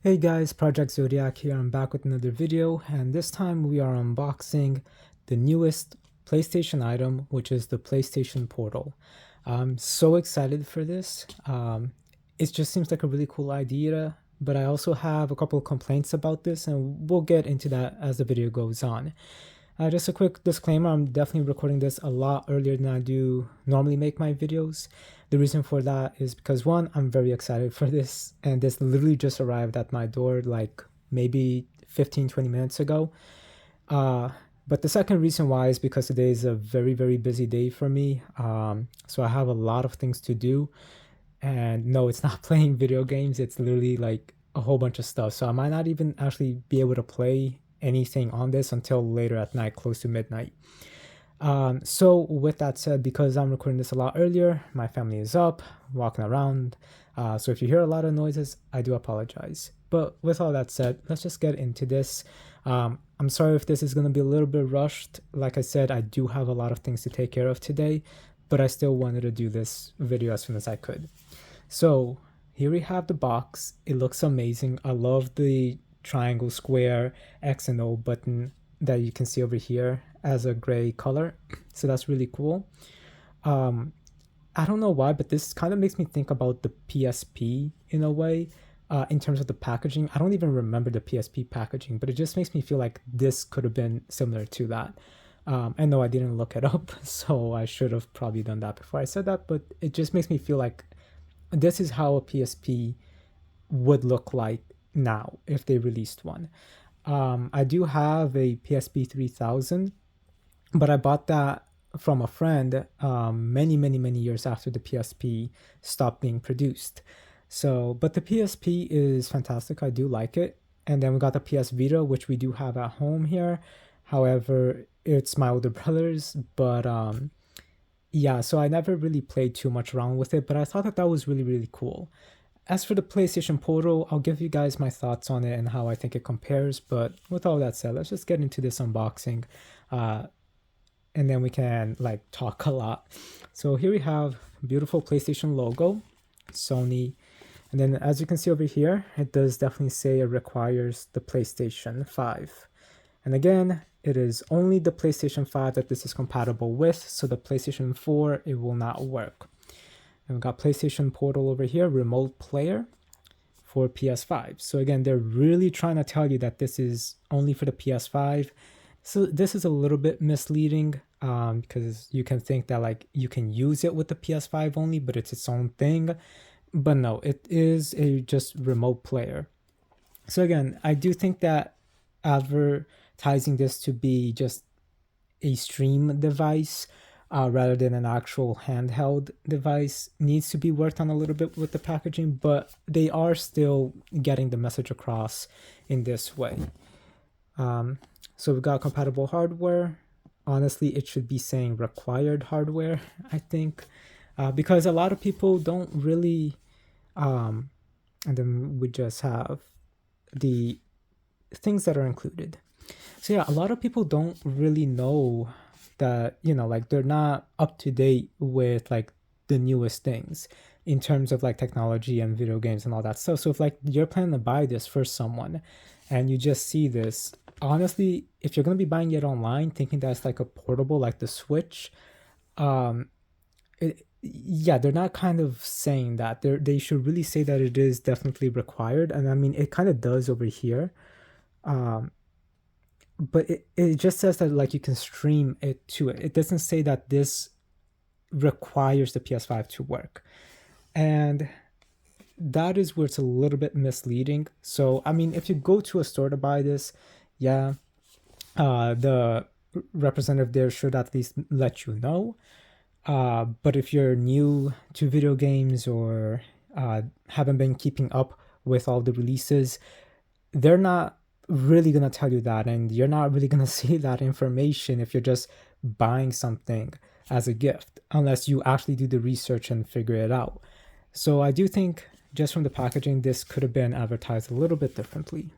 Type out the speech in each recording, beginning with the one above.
Hey guys, project-zodiac here. I'm back with another video, and this time we are unboxing the newest PlayStation item, which is the PlayStation Portal. I'm so excited for this. It just seems like a really cool idea, but I also have a couple of complaints about this, and we'll get into that as the video goes on. Just a quick disclaimer, I'm definitely recording this a lot earlier than I do normally make my videos. The reason for that is because one, I'm very excited for this, and this literally just arrived at my door like maybe 15-20 minutes ago. But the second reason why is because today is a very busy day for me. So I have a lot of things to do, and no, it's not playing video games. It's literally like a whole bunch of stuff. So I might not even actually be able to play anything on this until later at night, close to midnight. So with that said, because I'm recording this a lot earlier, my family is up, walking around. So if you hear a lot of noises, I do apologize. But with all that said, let's just get into this. I'm sorry if this is going to be a little bit rushed. Like I said, I do have a lot of things to take care of today, but I still wanted to do this video as soon as I could. So here we have the box. It looks amazing. I love the triangle, square, X and O button that you can see over here as a gray color. So that's really cool. I don't know why, but this kind of makes me think about the PSP in a way, in terms of the packaging. I don't even remember the PSP packaging, but it just makes me feel like this could have been similar to that. I know I didn't look it up, so I should have probably done that before I said that, but it just makes me feel like this is how a PSP would look like now if they released one. I do have a PSP 3000, but I bought that from a friend many years after the PSP stopped being produced. So, but the PSP is fantastic. I do like it. And then we got the PS Vita, which we do have at home here. However, it's my older brother's, but yeah, so I never really played too much around with it, but I thought that that was really cool. As for the PlayStation Portal, I'll give you guys my thoughts on it and how I think it compares. But with all that said, let's just get into this unboxing, and then we can like talk a lot. So here we have beautiful PlayStation logo, Sony, and then as you can see over here, it does definitely say it requires the PlayStation 5. And again, it is only the PlayStation 5 that this is compatible with, so the PlayStation 4, it will not work. And we've got PlayStation Portal over here, remote player for PS5. So again, they're really trying to tell you that this is only for the PS5. So this is a little bit misleading, because you can think that like you can use it with the PS5 only, but it's its own thing. But no, it is a just remote player. So again, I do think that advertising this to be just a stream device, rather than an actual handheld device, needs to be worked on a little bit with the packaging, but they are still getting the message across in this way. So we've got compatible hardware. Honestly, it should be saying required hardware, I think, because a lot of people don't really, and then we just have the things that are included. So yeah, a lot of people don't really know that, like they're not up to date with like the newest things in terms of like technology and video games and all that stuff. So if like you're planning to buy this for someone and you just see this, honestly, if you're going to be buying it online thinking that's like a portable like the Switch, yeah, they're not kind of saying that. They should really say that it is definitely required, and I mean it kind of does over here. But it just says that like you can stream it to it. It doesn't say that this requires the PS5 to work. And that is where it's a little bit misleading. So, I mean, if you go to a store to buy this, yeah, the representative there should at least let you know. But if you're new to video games or haven't been keeping up with all the releases, they're not really going to tell you that, and you're not really going to see that information if you're just buying something as a gift, unless you actually do the research and figure it out. So I do think just from the packaging, this could have been advertised a little bit differently,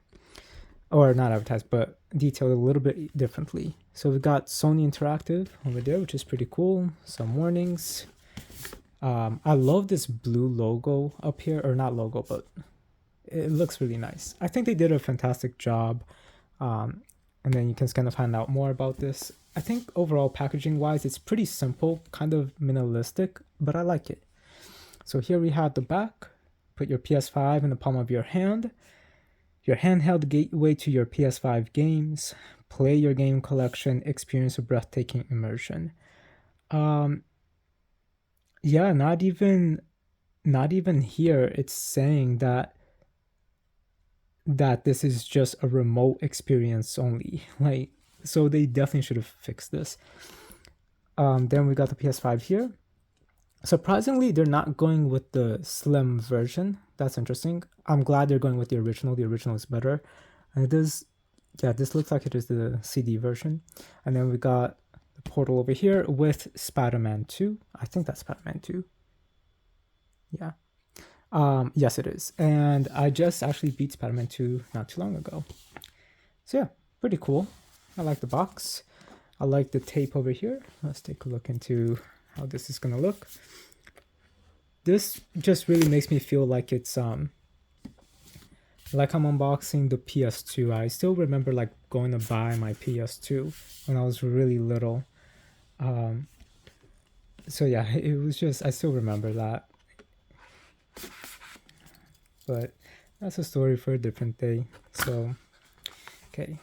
or not advertised, but detailed a little bit differently. So we've got Sony Interactive over there, which is pretty cool. Some warnings. I love this blue logo up here, or not logo, but it looks really nice. I think they did a fantastic job. And then you can kind of find out more about this. I think overall packaging wise, it's pretty simple, kind of minimalistic, but I like it. So here we have the back. Put your PS5 in the palm of your hand. Your handheld gateway to your PS5 games. Play your game collection. Experience a breathtaking immersion. Yeah, not even here. It's saying that this is just a remote experience only. Like, so they definitely should have fixed this. Then we got the PS5 here. Surprisingly, they're not going with the slim version. That's interesting. I'm glad they're going with the original. The original is better. And it does, yeah, this looks like it is the CD version. And then we got the Portal over here with Spider-Man 2. I think that's Spider-Man 2. Yeah. Yes, it is. And I just actually beat Spider-Man 2 not too long ago. So yeah, pretty cool. I like the box. I like the tape over here. Let's take a look into how this is gonna look. This just really makes me feel like it's like I'm unboxing the PS2. I still remember like going to buy my PS2 when I was really little. So yeah, it was just, I still remember that. But that's a story for a different day. So, okay,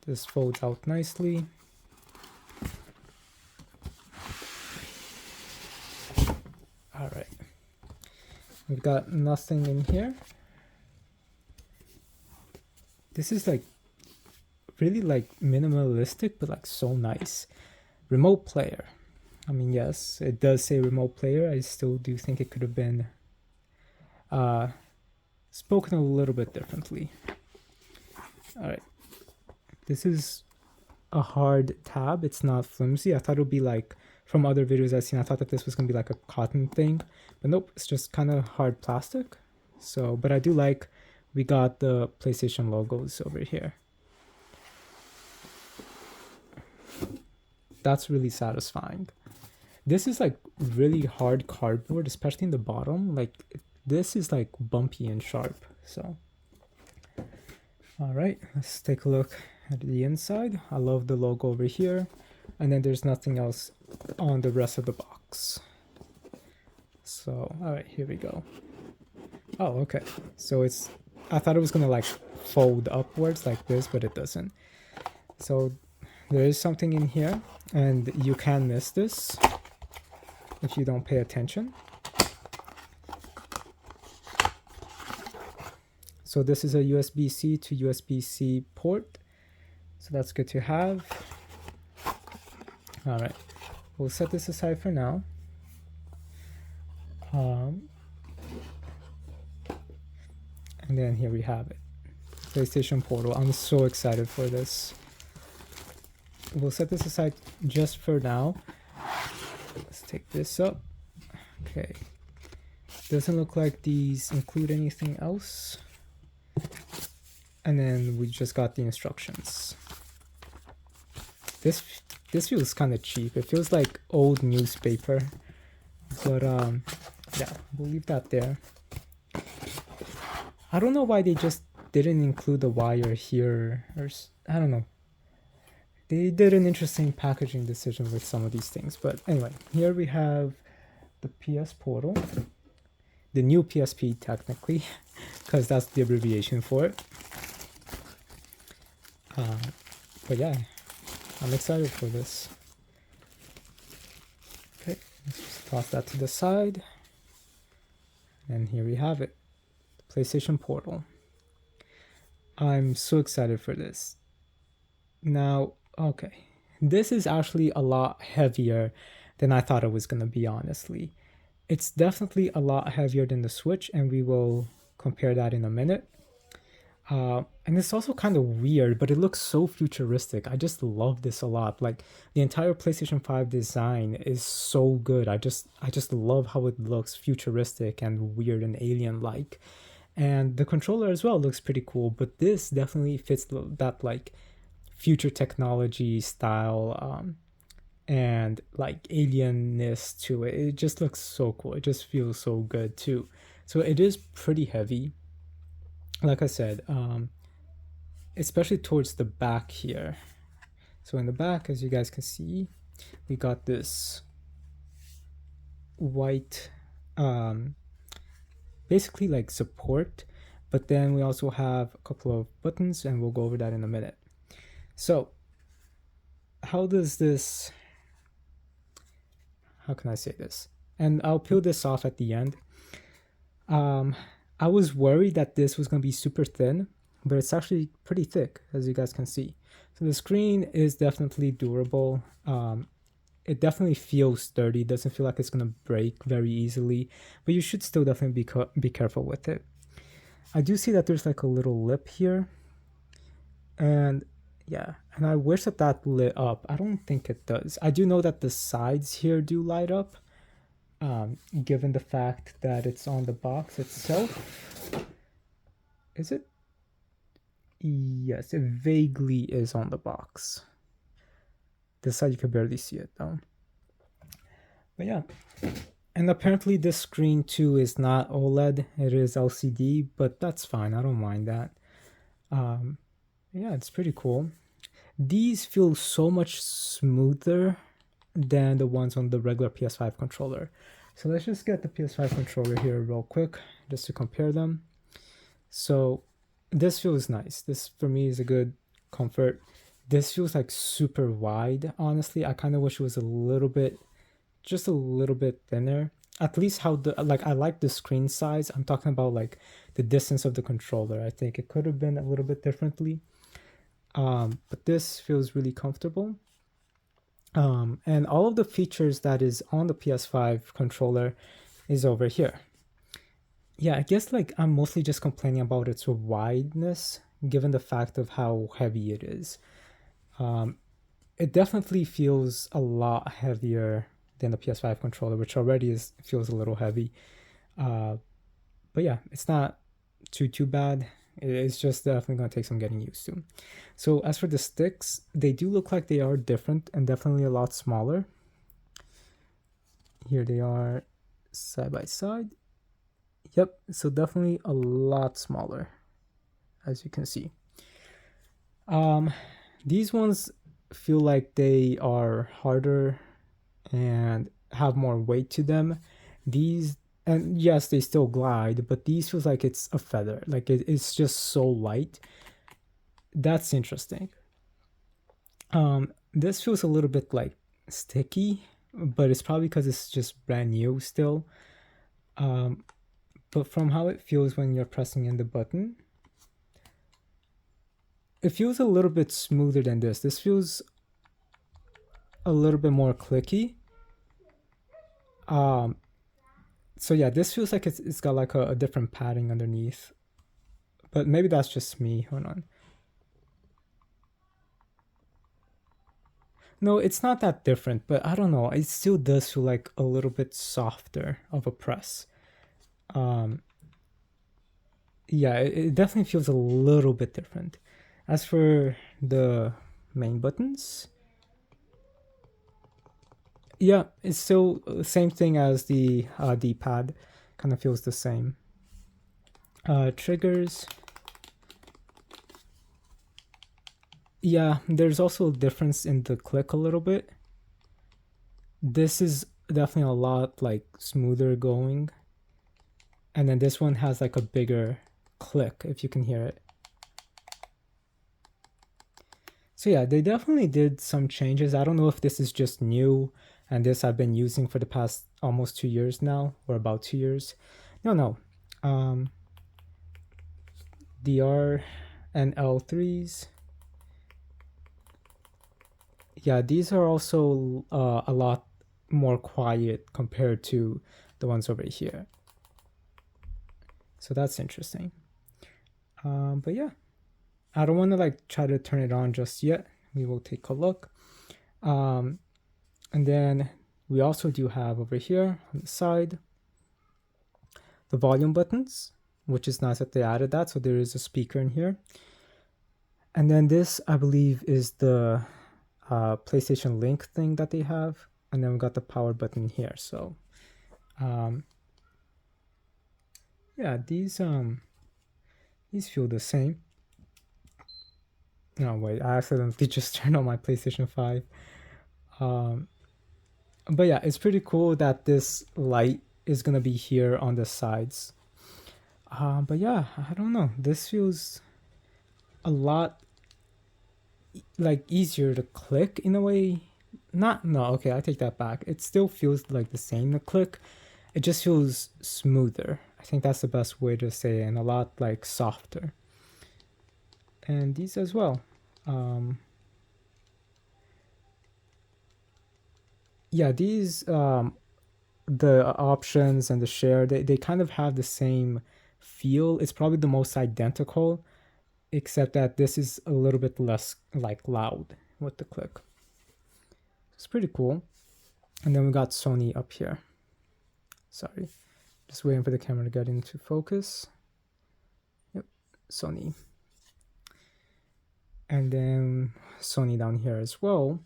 this folds out nicely. All right, we've got nothing in here. This is like really like minimalistic, but like so nice. Remote player. I mean, yes, it does say remote player. I still do think it could have been spoken a little bit differently. All right, this is a hard tab. It's not flimsy. I thought it would be like, from other videos I've seen, I thought that this was gonna be like a cotton thing, but nope, it's just kind of hard plastic. So, but I do like, we got the PlayStation logos over here. That's really satisfying. This is like really hard cardboard, especially in the bottom. Like, this is like bumpy and sharp. So, all right, let's take a look at the inside. I love the logo over here. And then there's nothing else on the rest of the box. So, all right, here we go. Oh, okay. So it's, I thought it was gonna like fold upwards like this, but it doesn't. So there is something in here, and you can miss this if you don't pay attention. So this is a USB-C to USB-C port. So that's good to have. All right, we'll set this aside for now. And then here we have it, PlayStation Portal. I'm so excited for this. We'll set this aside just for now. Let's take this up. Okay, doesn't look like these include anything else. And then we just got the instructions. This feels kind of cheap. It feels like old newspaper, but yeah, we'll leave that there. I don't know why they just didn't include the wire here, or I don't know. They did an interesting packaging decision with some of these things, but anyway, here we have the PS Portal, the new PSP technically, because that's the abbreviation for it. But yeah, I'm excited for this. Okay, let's just toss that to the side. And here we have it, the PlayStation Portal. I'm so excited for this. Now, okay, this is actually a lot heavier than I thought it was going to be, honestly. It's definitely a lot heavier than the Switch, and we will compare that in a minute. And it's also kind of weird, but it looks so futuristic. I just love this a lot. Like, the entire PlayStation 5 design is so good. I just love how it looks futuristic and weird and alien-like. And the controller as well looks pretty cool, but this definitely fits that like future technology style and like alienness to it. It just looks so cool. It just feels so good too. So it is pretty heavy. like I said, especially towards the back here. So in the back, as you guys can see, we got this white, basically like support, but then we also have a couple of buttons, and we'll go over that in a minute. So how can I say this? And I'll peel this off at the end. I was worried that this was going to be super thin, but it's actually pretty thick, as you guys can see. So the screen is definitely durable. It definitely feels sturdy. It doesn't feel like it's going to break very easily, but you should still definitely be careful with it. I do see that there's like a little lip here, and yeah, and I wish that that lit up. I don't think it does. I do know that the sides here do light up, given the fact that it's on the box itself. Is it? Yes, it vaguely is on the box. This side you can barely see it though. But yeah. And apparently this screen too is not OLED, it is LCD, but that's fine, I don't mind that. Yeah, it's pretty cool. These feel so much smoother than the ones on the regular PS5 controller. So let's just get the PS5 controller here real quick, just to compare them. So this feels nice. This for me is a good comfort. This feels like super wide, honestly. I kind of wish it was a little bit, just a little bit thinner. At least how the, like, I like the screen size. I'm talking about like the distance of the controller. I think it could have been a little bit differently. But this feels really comfortable. And all of the features that is on the PS5 controller is over here. Yeah, I guess like I'm mostly just complaining about its wideness, given the fact of how heavy it is. It definitely feels a lot heavier than the PS5 controller, which already feels a little heavy. But yeah, it's not too bad. It's just definitely gonna take some getting used to. So as for the sticks, they do look like they are different and definitely a lot smaller. Here they are side by side. Yep, so definitely a lot smaller, as you can see. These ones feel like they are harder and have more weight to them. These, and yes, they still glide, but these feels like it's a feather. Like it's just so light. That's interesting. This feels a little bit like sticky, but it's probably because it's just brand new still. But from how it feels when you're pressing in the button, it feels a little bit smoother than this. This feels a little bit more clicky. So yeah, this feels like it's got like a different padding underneath, but maybe that's just me. Hold on. No, it's not that different, but I don't know. It still does feel like a little bit softer of a press. Yeah, it definitely feels a little bit different. As for the main buttons, yeah, it's still the same thing as the D-pad. Kind of feels the same. Triggers. Yeah, there's also a difference in the click a little bit. This is definitely a lot like smoother going. And then this one has like a bigger click, if you can hear it. So yeah, they definitely did some changes. I don't know if this is just new and this I've been using for the past almost 2 years now, or about 2 years. No. DR and L3s. Yeah, these are also a lot more quiet compared to the ones over here. So that's interesting. But yeah, I don't want to like try to turn it on just yet. We will take a look. And then we also do have over here on the side the volume buttons, which is nice that they added that. So there is a speaker in here. And then this, I believe, is the PlayStation Link thing that they have. And then we got the power button here. So yeah, these These feel the same. No, wait, I accidentally just turned on my PlayStation 5. Um, but yeah, it's pretty cool that this light is gonna be here on the sides. But yeah, I don't know. This feels a lot like easier to click in a way. Not no, okay, I take that back. It still feels like the same to click. It just feels smoother. I think that's the best way to say it, and a lot like softer. And these as well. Um, yeah, these the options and the share, they kind of have the same feel. It's probably the most identical, except that this is a little bit less like loud with the click. It's pretty cool. And then we got Sony up here. Sorry, just waiting for the camera to get into focus. Yep, Sony. And then Sony down here as well.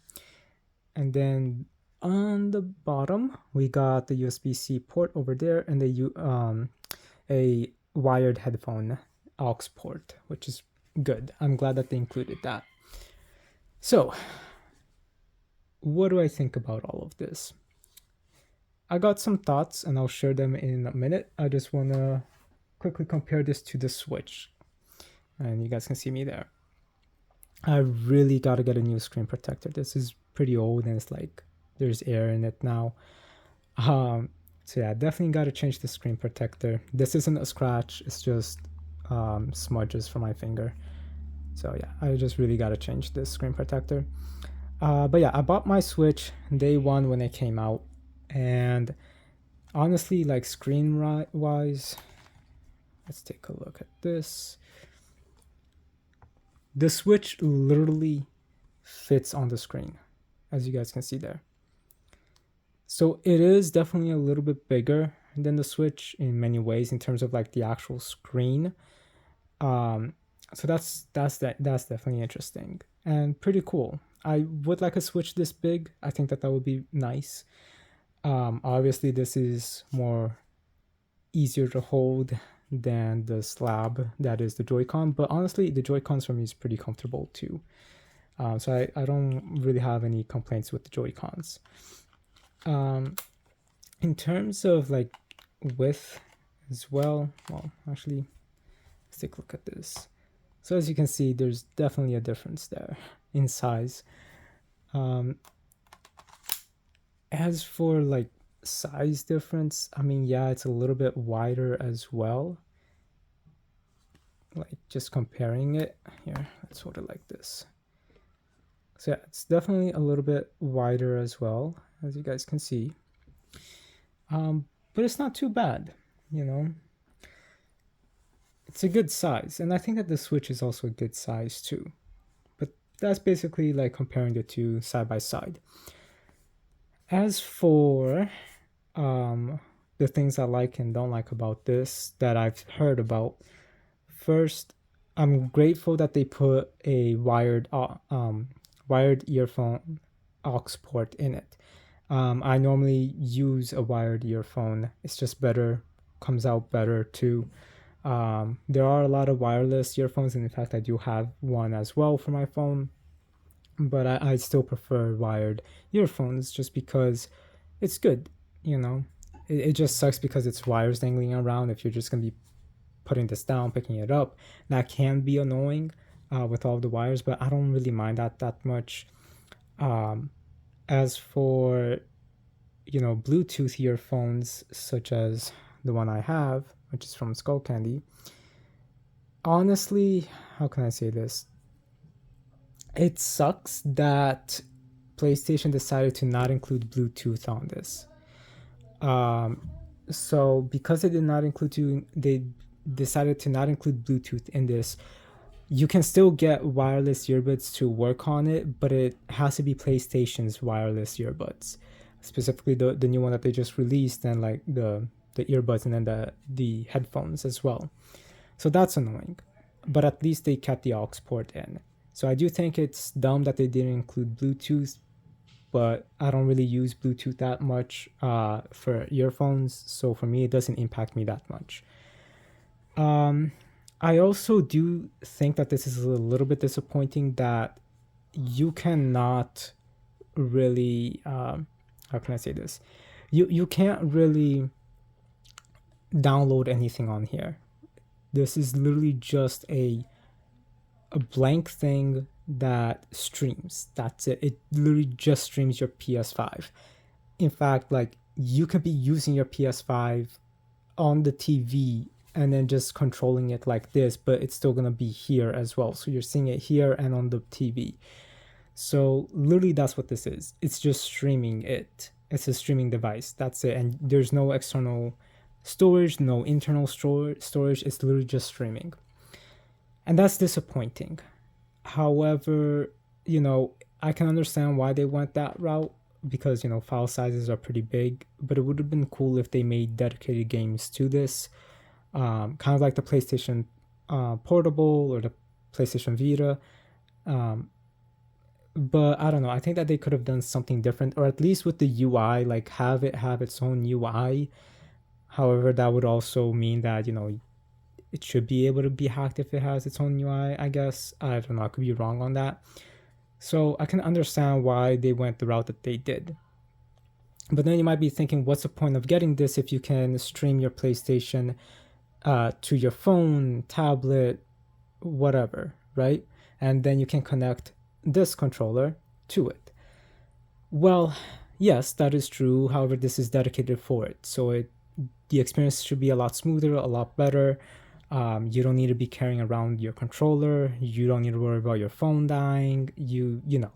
And then on the bottom, we got the USB-C port over there and a wired headphone aux port, which is good. I'm glad that they included that. So, what do I think about all of this? I got some thoughts and I'll share them in a minute. I just want to quickly compare this to the Switch. And you guys can see me there. I really got to get a new screen protector. This is pretty old and it's like there's air in it now. So yeah, definitely got to change the screen protector. This isn't a scratch, it's just smudges from my finger. So yeah, I just really got to change this screen protector. But yeah, I bought my Switch day one when it came out, and honestly, like screen wise, let's take a look at this. The Switch literally fits on the screen, as you guys can see there. So it is definitely a little bit bigger than the Switch in many ways in terms of like the actual screen. So that's definitely interesting and pretty cool. I would like a Switch this big. I think that would be nice. Obviously, this is more easier to hold than the slab that is the Joy-Con, but honestly, the Joy-Cons for me is pretty comfortable too. So I don't really have any complaints with the Joy-Cons. In terms of like width as well, actually, let's take a look at this. So as you can see, there's definitely a difference there in size. As for like size difference, I mean, yeah, it's a little bit wider as well. Like just comparing it here, let's hold it like this. So yeah, it's definitely a little bit wider as well, as you guys can see. But it's not too bad, you know. It's a good size, and I think that the Switch is also a good size too. But that's basically like comparing the two side by side. As for the things I like and don't like about this that I've heard about, first, I'm grateful that they put a wired earphone aux port in it. I normally use a wired earphone. It's just better, comes out better too. There are a lot of wireless earphones, and in fact, I do have one as well for my phone. But I still prefer wired earphones just because it's good, you know. It just sucks because it's wires dangling around. If you're just gonna be putting this down, picking it up, that can be annoying with all the wires. But I don't really mind that much. As for Bluetooth earphones such as the one I have, which is from Skull Candy, honestly, how can I say this? It sucks that PlayStation decided to not include Bluetooth on this. So because they decided to not include Bluetooth in this, you can still get wireless earbuds to work on it, but it has to be PlayStation's wireless earbuds, specifically the new one that they just released, and like the earbuds and then the headphones as well. So that's annoying, but at least they kept the aux port in. So I do think it's dumb that they didn't include Bluetooth, but I don't really use Bluetooth that much for earphones, so for me it doesn't impact me that much. I also do think that this is a little bit disappointing that you cannot really how can I say this? You can't really download anything on here. This is literally just a blank thing that streams. That's it. It literally just streams your PS5. In fact, like you could be using your PS5 on the TV and then just controlling it like this, but it's still gonna be here as well. So you're seeing it here and on the TV. So literally that's what this is. It's just streaming it. It's a streaming device. That's it. And there's no external storage, no internal storage. It's literally just streaming. And that's disappointing. However, I can understand why they went that route because, file sizes are pretty big, but it would have been cool if they made dedicated games to this, kind of like the PlayStation Portable or the PlayStation Vita. But I don't know. I think that they could have done something different, or at least with the UI, like have it have its own UI. However, that would also mean that, it should be able to be hacked if it has its own UI, I guess. I don't know. I could be wrong on that. So I can understand why they went the route that they did. But then you might be thinking, what's the point of getting this if you can stream your PlayStation to your phone, tablet, whatever, right? And then you can connect this controller to it. Well, yes, that is true. However, this is dedicated for it. So the experience should be a lot smoother, a lot better. You don't need to be carrying around your controller. You don't need to worry about your phone dying.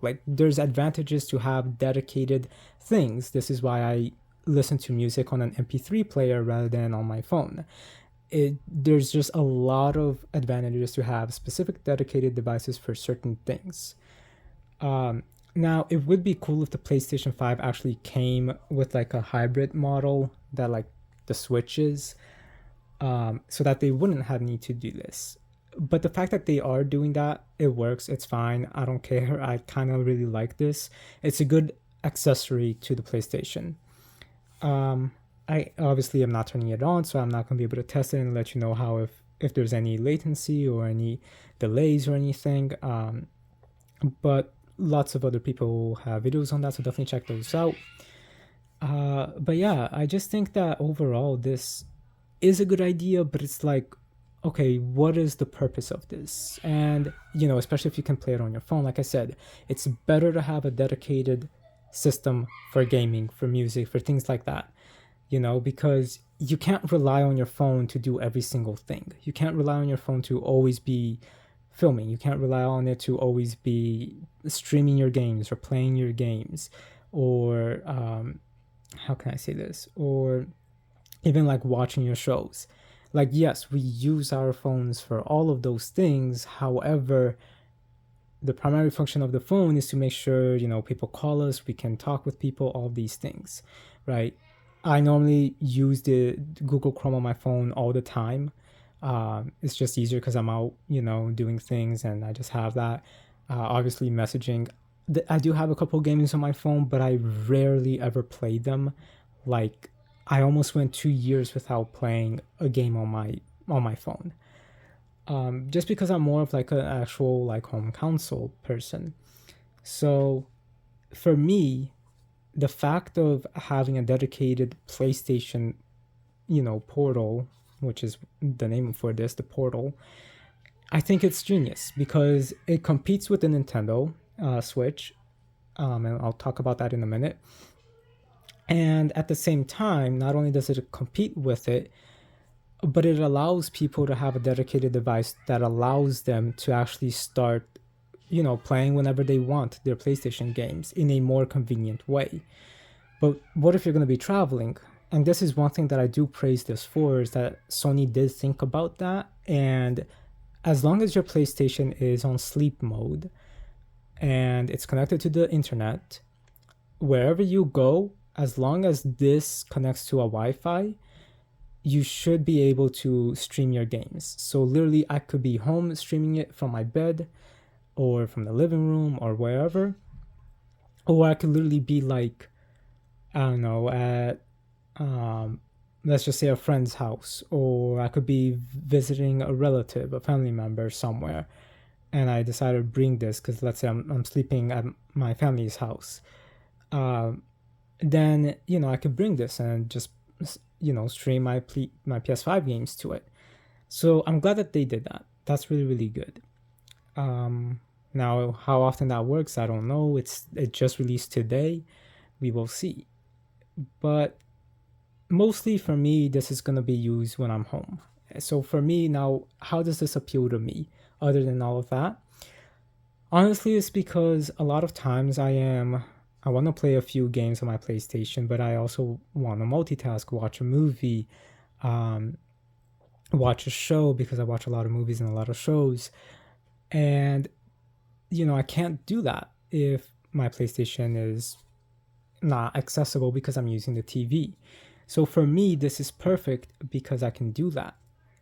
Like there's advantages to have dedicated things. This is why I listen to music on an MP3 player rather than on my phone. There's just a lot of advantages to have specific dedicated devices for certain things. Now, it would be cool if the PlayStation 5 actually came with like a hybrid model that like the Switch is, so that they wouldn't have need to do this. But the fact that they are doing that, it works. It's fine. I don't care. I kind of really like this. It's a good accessory to the PlayStation. I obviously am not turning it on, so I'm not gonna be able to test it and let you know how if there's any latency or any delays or anything. But lots of other people have videos on that, so definitely check those out. But yeah, I just think that overall this is a good idea, but it's like, okay, what is the purpose of this? And especially if you can play it on your phone, like I said, it's better to have a dedicated system for gaming, for music, for things like that, because you can't rely on your phone to do every single thing. You can't rely on your phone to always be filming. You can't rely on it to always be streaming your games or playing your games, or how can I say this? Or even like watching your shows. Like, yes, we use our phones for all of those things. However, the primary function of the phone is to make sure, people call us, we can talk with people, all these things, right? I normally use the Google Chrome on my phone all the time. It's just easier because I'm out, doing things, and I just have that. Obviously, messaging. I do have a couple games on my phone, but I rarely ever play them. Like, I almost went 2 years without playing a game on my phone. Just because I'm more of like an actual like home console person. So for me, the fact of having a dedicated PlayStation, portal, which is the name for this, the portal, I think it's genius because it competes with the Nintendo Switch, and I'll talk about that in a minute. And at the same time, not only does it compete with it, but it allows people to have a dedicated device that allows them to actually start, playing whenever they want their PlayStation games in a more convenient way. But what if you're going to be traveling? And this is one thing that I do praise this for, is that Sony did think about that. And as long as your PlayStation is on sleep mode and it's connected to the internet, wherever you go, as long as this connects to a Wi-Fi, you should be able to stream your games. So literally, I could be home streaming it from my bed or from the living room or wherever. Or I could literally be like, I don't know, at let's just say a friend's house, or I could be visiting a relative, a family member somewhere, and I decided to bring this because let's say I'm sleeping at my family's house. Uh, then I could bring this and just stream my PS5 games to it. So I'm glad that they did that. That's really really good. Now how often that works, I don't know. It just released today. We will see. But mostly for me, this is gonna be used when I'm home. So for me now, how does this appeal to me? Other than all of that, honestly, it's because a lot of times I want to play a few games on my PlayStation, but I also want to multitask, watch a movie, um, watch a show because I watch a lot of movies and a lot of shows. And I can't do that if my PlayStation is not accessible because I'm using the TV. So for me, this is perfect because I can do that.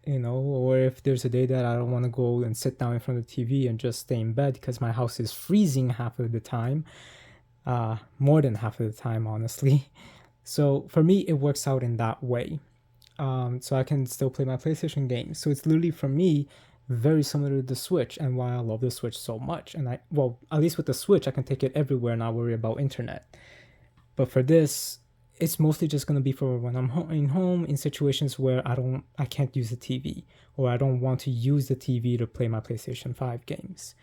Or if there's a day that I don't want to go and sit down in front of the TV and just stay in bed because my house is freezing half of the time, more than half of the time, honestly. So for me, it works out in that way. So I can still play my PlayStation games. So it's literally for me very similar to the Switch, and why I love the Switch so much. And well, at least with the Switch, I can take it everywhere and not worry about internet. But for this, it's mostly just gonna be for when I'm home in situations where I can't use the TV, or I don't want to use the TV to play my PlayStation 5 games.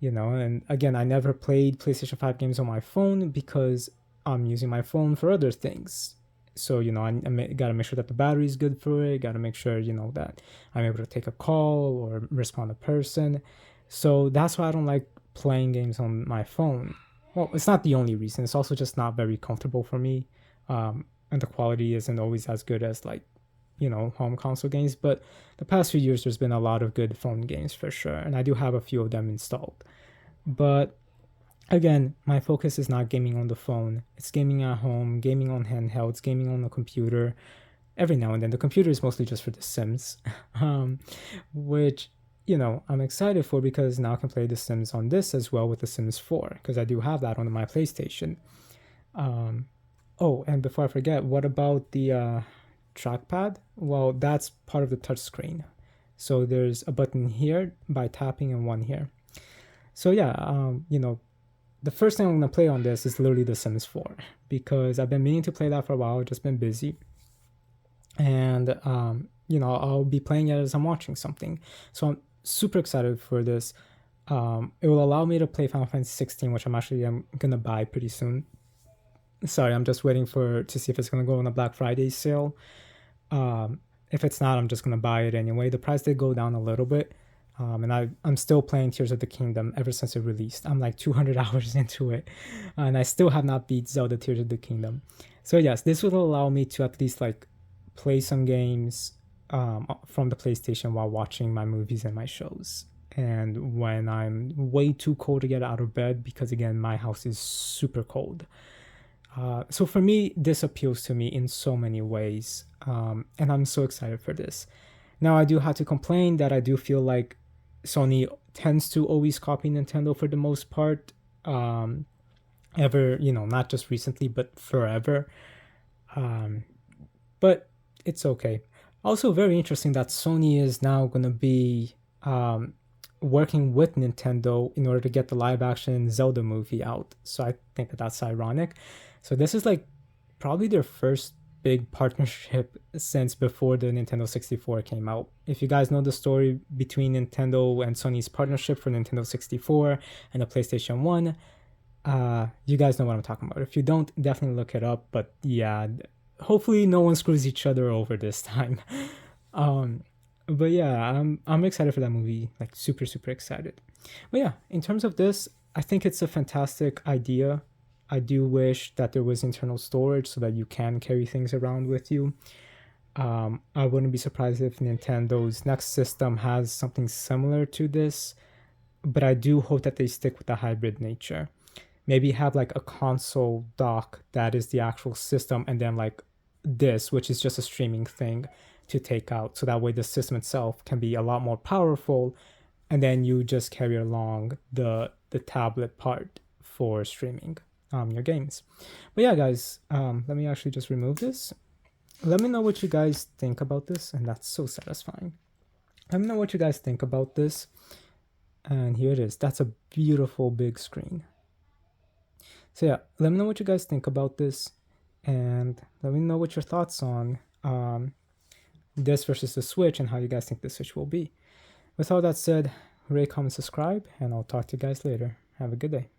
And again, I never played PlayStation 5 games on my phone because I'm using my phone for other things. So I gotta make sure that the battery is good for it. Gotta make sure that I'm able to take a call or respond to a person. So that's why I don't like playing games on my phone. Well, it's not the only reason. It's also just not very comfortable for me, and the quality isn't always as good as home console games. But the past few years, there's been a lot of good phone games for sure, and I do have a few of them installed. But again, my focus is not gaming on the phone. It's gaming at home, gaming on handhelds, gaming on the computer. Every now and then, the computer is mostly just for The Sims, which I'm excited for because now I can play The Sims on this as well with The Sims 4 because I do have that on my PlayStation. Oh, and before I forget, what about the trackpad? Well, that's part of the touchscreen. So there's a button here by tapping and one here. So yeah, the first thing I'm gonna play on this is literally The Sims 4 because I've been meaning to play that for a while. I've just been busy, and I'll be playing it as I'm watching something. So I'm super excited for this. It will allow me to play Final Fantasy 16, which I'm gonna buy pretty soon. Sorry, I'm just waiting to see if it's gonna go on a Black Friday sale. If it's not, I'm just gonna buy it anyway. The price did go down a little bit, and I'm still playing Tears of the Kingdom ever since it released. I'm like 200 hours into it, and I still have not beat Zelda Tears of the Kingdom. So yes, this will allow me to at least play some games from the PlayStation while watching my movies and my shows. And when I'm way too cold to get out of bed, because again, my house is super cold. So for me, this appeals to me in so many ways, and I'm so excited for this. Now, I do have to complain that I do feel like Sony tends to always copy Nintendo for the most part, ever, not just recently, but forever. But it's okay. Also, very interesting that Sony is now going to be working with Nintendo in order to get the live action Zelda movie out. So I think that's ironic. So this is probably their first big partnership since before the Nintendo 64 came out. If you guys know the story between Nintendo and Sony's partnership for Nintendo 64 and the PlayStation 1, you guys know what I'm talking about. If you don't, definitely look it up. But yeah, hopefully no one screws each other over this time. But yeah, I'm excited for that movie, super super excited. But yeah, in terms of this, I think it's a fantastic idea. I do wish that there was internal storage so that you can carry things around with you. I wouldn't be surprised if Nintendo's next system has something similar to this, but I do hope that they stick with the hybrid nature. Maybe have a console dock that is the actual system, and then this, which is just a streaming thing to take out. So that way the system itself can be a lot more powerful, and then you just carry along the tablet part for streaming your games. But yeah, guys, let me actually just remove this. let me know what you guys think about this, and that's so satisfying. Let me know what you guys think about this. And here it is. That's a beautiful big screen. So yeah, let me know what you guys think about this, and let me know what your thoughts on this versus the Switch and how you guys think the Switch will be. With all that said, rate, comment, subscribe, and I'll talk to you guys later. Have a good day.